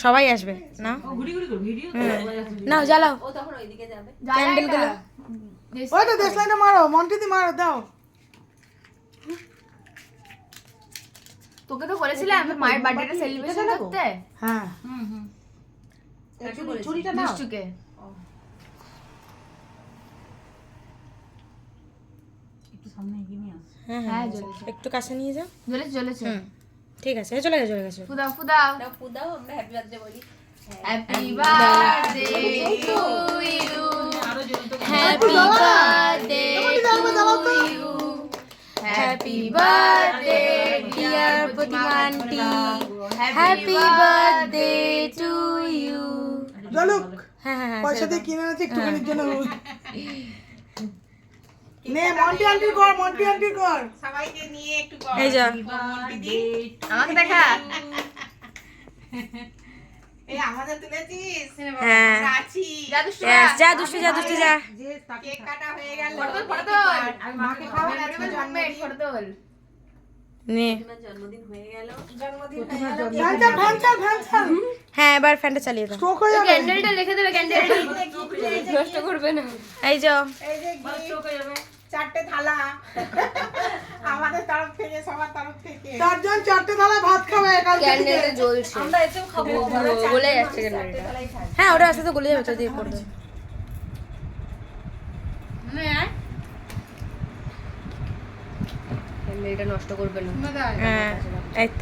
সবাই আসবে না নাও জ্বালাও ও তখন ওইদিকে যাবে। ক্যান্ডেল গুলো ওই তো দেশলাইটা মারো, মন্টিদি মারো, দাও। তোকে তো বলেছিলাম মায়ের বার্থডেটা সেলিব্রেশন করতে। হ্যাঁ ছুরিটা নাও। দুষ্টুকে একটু সামনে এগিয়ে নিয়ে আস। হ্যাঁ হ্যাঁ হ্যাঁ জ্বলেছে একটু কাছে নিয়ে যাও জ্বলেছে ঠিক আছে চলে গেছে চলে গেছে ফুদাও ফুদাও দাও ফুদাও, আমরা হ্যাপি বার্থডে বলি। Happy birthday to you happy birthday জ্বালাও তো। Happy birthday dear Protima auntie happy birthday to you জলুক, হ্যাঁ হ্যাঁ হ্যাঁ পয়সা দিয়ে কিনে এনেছি একটুখানির জন্য। নে মন্টি আন্টি কর, মন্টি আন্টি কর। সবাইকে নিয়ে একটু এই যা আমাকে দেখা এই আমাদের তুলেছিস। হ্যাঁ আছি। যা দুষ্টু Yes, যা দুষ্টু যা দুষ্টু যা কেক কাটা হয়ে গেল। ফটো আমি মাকে খাওয়াবো, আজকে জন্মদিন। ফটো নে জন্মদিন হয়ে গেল। জন্মদিন হয়ে গেল। ভ্যান চাল, ভ্যান চাল। হ্যাঁ এবার ফ্যানটা চালিয়ে দাও স্ট্রোক হয়ে যাবে। ক্যান্ডেলটা রেখে দেবে ক্যান্ডেলটা নষ্ট করবে না এই যাও এই যে gift, 4টে থালা আমাদের তরফ থেকে, সবার তরফ থেকে। 4 জন 4টে থালা ভাত খাবে কালকে থেকে। ক্যান্ডেলটা জ্বলছে আমরা এতেও খাবো। বলে যাচ্ছে ক্যান্ডেলটা হ্যাঁ ওটা আস্তে তো গলে যাবে তো দিয়ে পড়বে ক্যান্ডেলটা নষ্ট করবে না হ্যাঁ এই তো